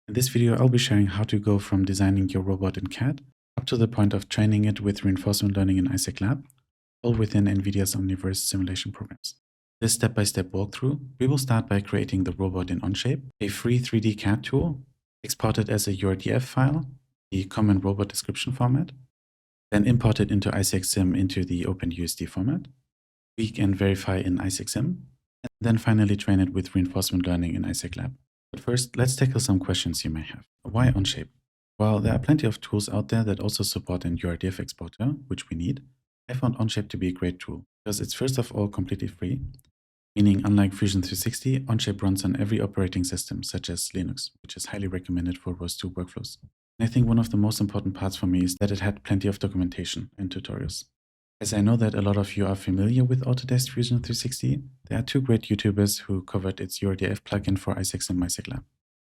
In this video, I'll be sharing how to go from designing your robot in CAD up to the point of training it with reinforcement learning in Isaac Lab, all within NVIDIA's Omniverse simulation programs. This step-by-step walkthrough, we will start by creating the robot in Onshape, a free 3D CAD tool, exported as a URDF file, the common robot description format, then import it into Isaac Sim into the OpenUSD format, tweak and verify in Isaac Sim, and then finally train it with reinforcement learning in Isaac Lab. But first, let's tackle some questions you may have. Why Onshape? Well, there are plenty of tools out there that also support an URDF exporter, which we need. I found Onshape to be a great tool because it's first of all completely free, meaning unlike Fusion 360, Onshape runs on every operating system, such as Linux, which is highly recommended for ROS2 workflows. And I think one of the most important parts for me is that it had plenty of documentation and tutorials. As I know that a lot of you are familiar with Autodesk Fusion 360, there are two great YouTubers who covered its URDF plugin for Isaac Sim Isaac Lab.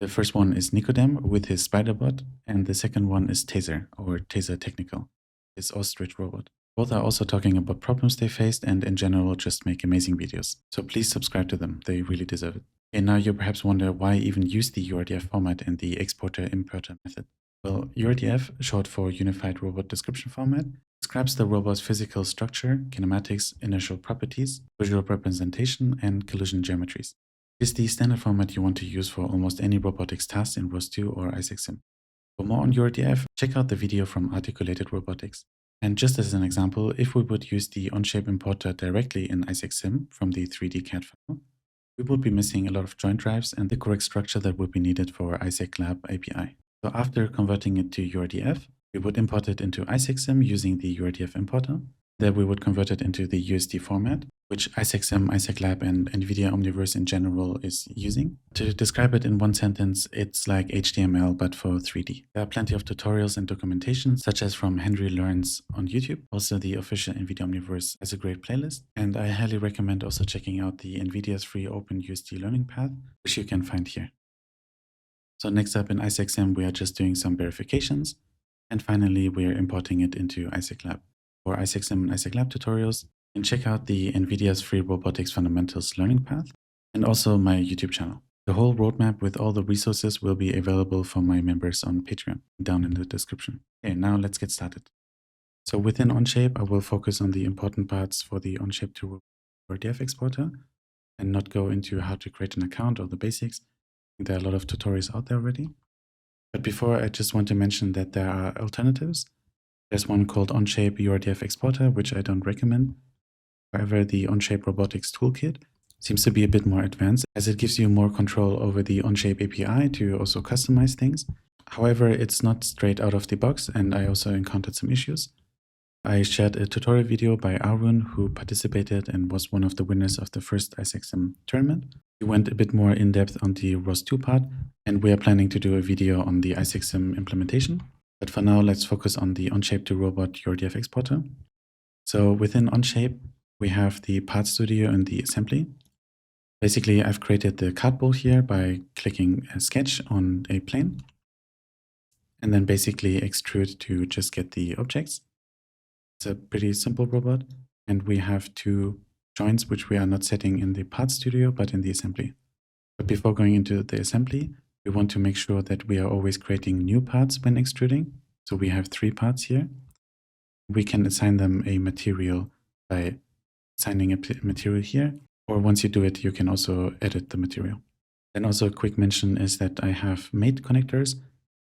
The first one is Nicodem with his Spiderbot, and the second one is Taser, or Taser Technical, his ostrich robot. Both are also talking about problems they faced and in general just make amazing videos. So please subscribe to them, they really deserve it. And now you perhaps wonder why even use the URDF format in the exporter-importer method. Well, URDF, short for Unified Robot Description Format, describes the robot's physical structure, kinematics, inertial properties, visual representation, and collision geometries. It is the standard format you want to use for almost any robotics task in ROS2 or Isaac Sim. For more on URDF, check out the video from Articulated Robotics. And just as an example, if we would use the Onshape importer directly in Isaac Sim from the 3D CAD file, we would be missing a lot of joint drives and the correct structure that would be needed for Isaac Lab API. So after converting it to URDF, we would import it into Isaac Sim using the URDF importer. Then we would convert it into the USD format, which Isaac Sim, Isaac Lab, and NVIDIA Omniverse in general is using. To describe it in one sentence, it's like HTML, but for 3D. There are plenty of tutorials and documentation, such as from Henry Learns on YouTube. Also, the official NVIDIA Omniverse has a great playlist. And I highly recommend also checking out the NVIDIA's free OpenUSD learning path, which you can find here. So next up in Isaac Sim, we are just doing some verifications. And finally, we are importing it into Isaac Lab. For Isaac Sim and Isaac Lab tutorials, and check out the NVIDIA's free Robotics Fundamentals learning path, and also my YouTube channel. The whole roadmap with all the resources will be available for my members on Patreon, down in the description. Okay, now let's get started. So within Onshape, I will focus on the important parts for the Onshape to URDF exporter, and not go into how to create an account or the basics. There are a lot of tutorials out there already. But before, I just want to mention that there are alternatives. There's one called Onshape URDF Exporter, which I don't recommend. However, the Onshape Robotics Toolkit seems to be a bit more advanced, as it gives you more control over the Onshape API to also customize things. However, it's not straight out of the box, and I also encountered some issues. I shared a tutorial video by Arun, who participated and was one of the winners of the first Isaac Sim tournament. He went a bit more in depth on the ROS2 part, and we are planning to do a video on the Isaac Sim implementation. But for now, let's focus on the Onshape to Robot URDF exporter. So within Onshape, we have the Part Studio and the assembly. Basically, I've created the cardboard here by clicking a sketch on a plane, and then basically extrude to just get the objects. It's a pretty simple robot, and we have two joints which we are not setting in the Part Studio, but in the assembly. But before going into the assembly, we want to make sure that we are always creating new parts when extruding. So we have 3 parts here. We can assign them a material by assigning a material here, or once you do it, you can also edit the material. Then also a quick mention is that I have mate connectors.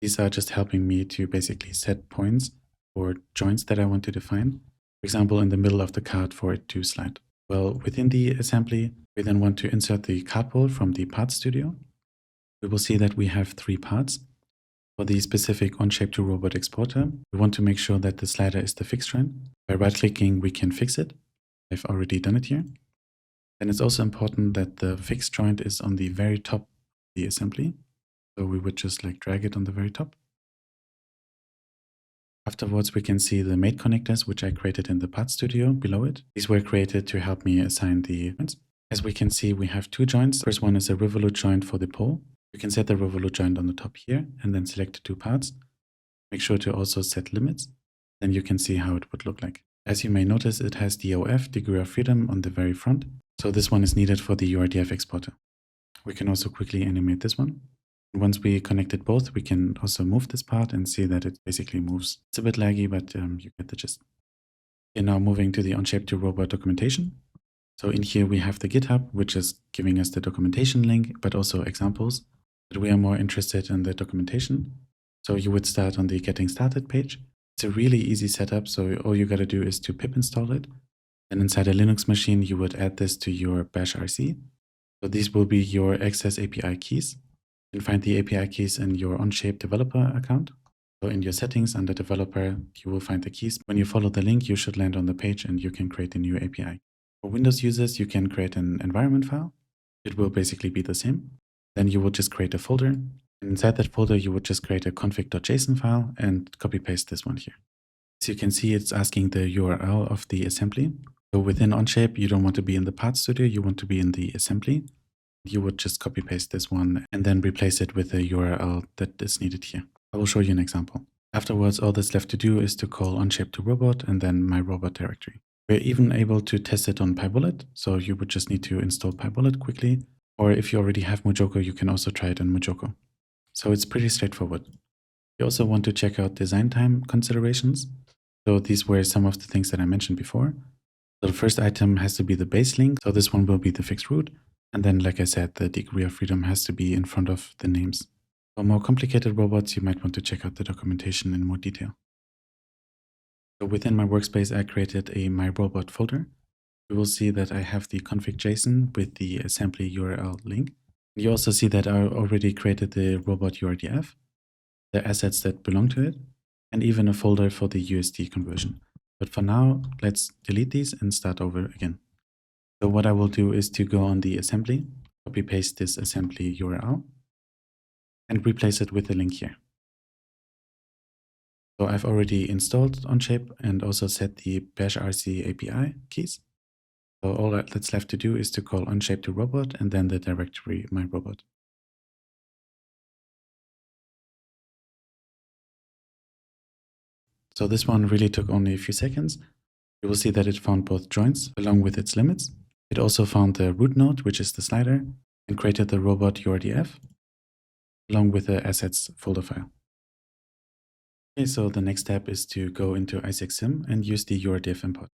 These are just helping me to basically set points or joints that I want to define. For example, in the middle of the card for it to slide. Well, within the assembly, we then want to insert the cardboard from the Part Studio. We will see that we have 3 parts. For the specific Onshape to Robot exporter, we want to make sure that the slider is the fixed joint. By right-clicking, we can fix it. I've already done it here. Then it's also important that the fixed joint is on the very top of the assembly. So we would just like drag it on the very top. Afterwards, we can see the mate connectors, which I created in the Part Studio below it. These were created to help me assign the joints. As we can see, we have 2 joints. First one is a revolute joint for the pole. You can set the revolute joint on the top here and then select the 2 parts. Make sure to also set limits. Then you can see how it would look like. As you may notice, it has DOF, degree of freedom, on the very front. So this one is needed for the URDF exporter. We can also quickly animate this one. Once we connected both, we can also move this part and see that it basically moves. It's a bit laggy, but you get the gist. Okay, now moving to the Onshape to Robot documentation. So in here we have the GitHub, which is giving us the documentation link, but also examples. But we are more interested in the documentation. So you would start on the Getting Started page. It's a really easy setup, so all you gotta do is to pip install it. And inside a Linux machine, you would add this to your bash RC. So these will be your Access API keys. You can find the API keys in your Onshape developer account. So in your settings under developer, you will find the keys. When you follow the link, you should land on the page and you can create a new API. For Windows users, you can create an environment file. It will basically be the same. Then you will just create a folder. And inside that folder, you would just create a config.json file and copy paste this one here. As you can see, it's asking the URL of the assembly. So within Onshape, you don't want to be in the part studio, you want to be in the assembly. You would just copy paste this one and then replace it with the URL that is needed here. I will show you an example. Afterwards, all that's left to do is to call Onshape to robot and then my robot directory. We're even able to test it on PyBullet. So you would just need to install PyBullet quickly. Or if you already have Mojoko, you can also try it on Mojoko. So it's pretty straightforward. You also want to check out design time considerations. So these were some of the things that I mentioned before. So the first item has to be the base link. So this one will be the fixed root. And then, like I said, the degree of freedom has to be in front of the names. For more complicated robots, you might want to check out the documentation in more detail. So within my workspace, I created a My Robot folder. You will see that I have the config.json with the assembly URL link. You also see that I already created the robot URDF, the assets that belong to it, and even a folder for the USD conversion. But for now, let's delete these and start over again. So what I will do is to go on the assembly, copy paste this assembly URL, and replace it with the link here. So I've already installed Onshape and also set the bash RC API keys. So all that's left to do is to call Onshape to robot and then the directory my robot. So this one really took only a few seconds. You will see that it found both joints along with its limits. It also found the root node, which is the slider, and created the robot URDF along with the assets folder file. Okay, so the next step is to go into ISAC and use the URDF import.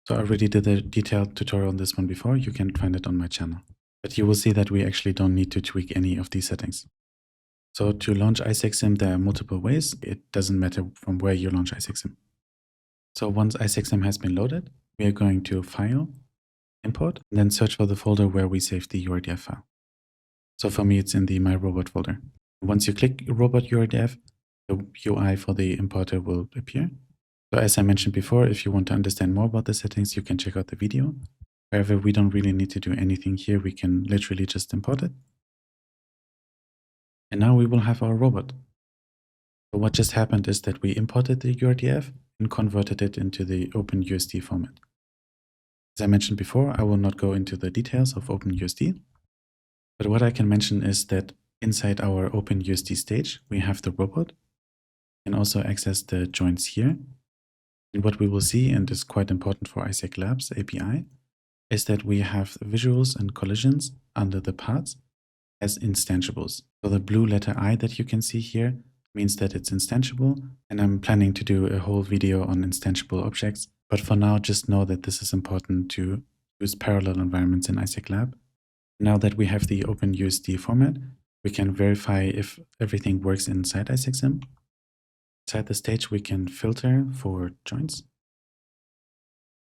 So I already did a detailed tutorial on this one before. You can find it on my channel. But you will see that we actually don't need to tweak any of these settings. So to launch ISAC there are multiple ways. It doesn't matter from where you launch ISAC. So once ISAC has been loaded, we are going to File, Import, and then search for the folder where we saved the URDF file. So for me, it's in the My Robot folder. Once you click Robot URDF, the UI for the importer will appear. So as I mentioned before, if you want to understand more about the settings, you can check out the video. However, we don't really need to do anything here. We can literally just import it. And now we will have our robot. So what just happened is that we imported the URDF and converted it into the OpenUSD format. As I mentioned before, I will not go into the details of OpenUSD. But what I can mention is that inside our OpenUSD stage, we have the robot. We can also access the joints here. And what we will see, and is quite important for ISAC Labs API, is that we have visuals and collisions under the parts as instantiables. So the blue letter I that you can see here means that it's instantiable, and I'm planning to do a whole video on instantiable objects. But for now, just know that this is important to use parallel environments in ISAC Lab. Now that we have the OpenUSD format, we can verify if everything works inside ISAC. Inside the stage, we can filter for joints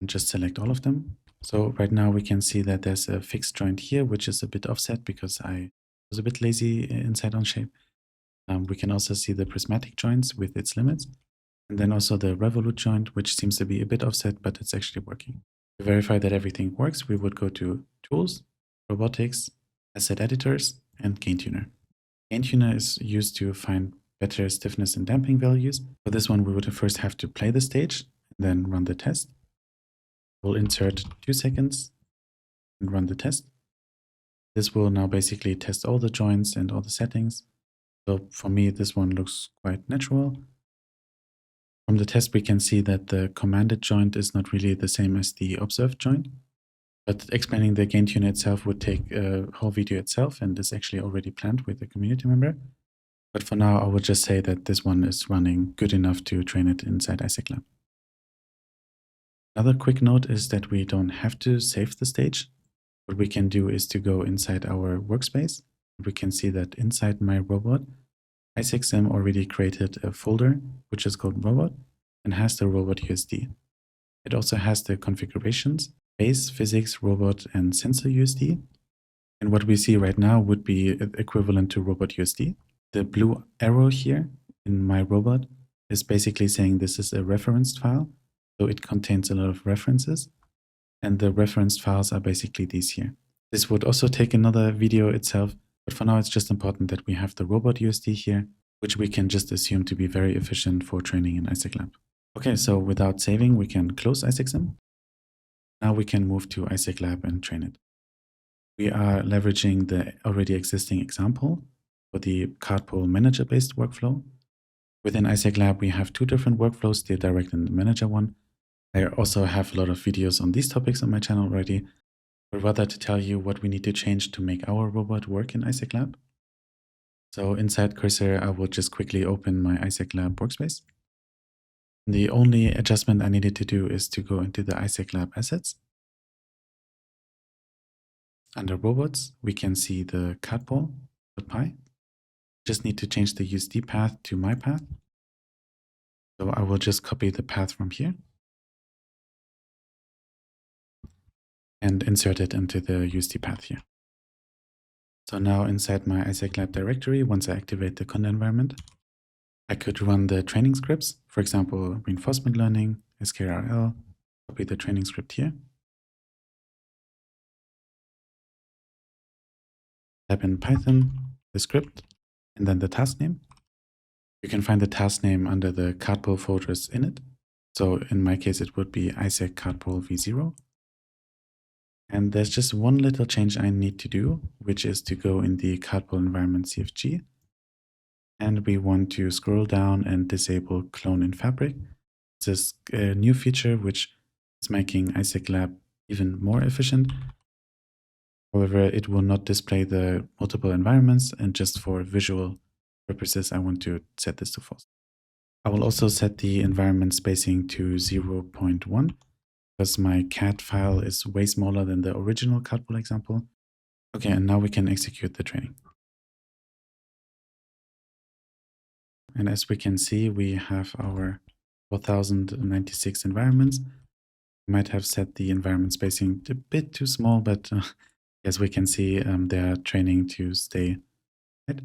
and just select all of them. So right now we can see that there's a fixed joint here, which is a bit offset because I was a bit lazy inside Onshape. We can also see the prismatic joints with its limits, and then also the revolute joint, which seems to be a bit offset, but it's actually working. To verify that everything works, we would go to Tools, Robotics, Asset Editors, and Gain Tuner. Gain Tuner is used to find better stiffness and damping values. For this one, we would first have to play the stage and then run the test. We'll insert 2 seconds and run the test. This will now basically test all the joints and all the settings. So for me, this one looks quite natural. From the test, we can see that the commanded joint is not really the same as the observed joint. But explaining the gain tuner itself would take a whole video itself and is actually already planned with a community member. But for now, I would just say that this one is running good enough to train it inside Isaac Lab. Another quick note is that we don't have to save the stage. What we can do is to go inside our workspace. We can see that inside my robot, IsaacSim already created a folder, which is called robot, and has the robot USD. It also has the configurations, base, physics, robot, and sensor USD. And what we see right now would be equivalent to robot USD. The blue arrow here in my robot is basically saying this is a referenced file. So it contains a lot of references. And the referenced files are basically these here. This would also take another video itself. But for now, it's just important that we have the robot USD here, which we can just assume to be very efficient for training in Isaac Lab. Okay, so without saving, we can close IsaacSim. Now we can move to Isaac Lab and train it. We are leveraging the already existing example for the CAD pool manager-based workflow. Within Isaac Lab, we have two different workflows, the direct and the manager one. I also have a lot of videos on these topics on my channel already, but rather to tell you what we need to change to make our robot work in Isaac Lab. So inside Cursor, I will just quickly open my Isaac Lab workspace. The only adjustment I needed to do is to go into the Isaac Lab assets. Under robots, we can see the CAD pool.py. Just need to change the USD path to my path. So I will just copy the path from here and insert it into the USD path here. So now inside my Isaac Lab directory, once I activate the conda environment, I could run the training scripts, for example, reinforcement learning, SKRL, copy the training script here. Type in Python, the script, and then the task name. You can find the task name under the CAD pool folders in it. So in my case, it would be Isaac CAD pool v0. And there's just one little change I need to do, which is to go in the CAD pool environment CFG. And we want to scroll down and disable clone in Fabric. This is a new feature which is making Isaac Lab even more efficient. However, it will not display the multiple environments, and just for visual purposes, I want to set this to false. I will also set the environment spacing to 0.1 because my CAD file is way smaller than the original CAD pool example. Okay, and now we can execute the training. And as we can see, we have our 4096 environments. We might have set the environment spacing a bit too small, but as we can see, they are training to stay right.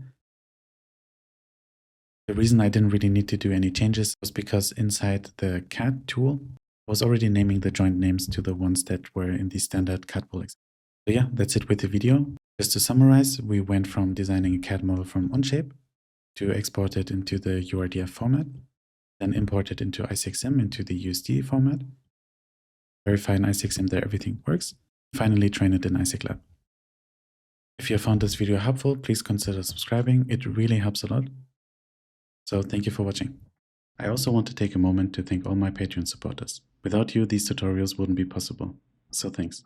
The reason I didn't really need to do any changes was because inside the CAD tool, I was already naming the joint names to the ones that were in the standard CAD pool example. So yeah, that's it with the video. Just to summarize, we went from designing a CAD model from Onshape to export it into the URDF format, then import it into IsaacSim into the USD format, verify in IsaacSim that everything works, finally train it in Isaac Lab. If you found this video helpful, please consider subscribing. It really helps a lot. So thank you for watching. I also want to take a moment to thank all my Patreon supporters. Without you, these tutorials wouldn't be possible. So thanks.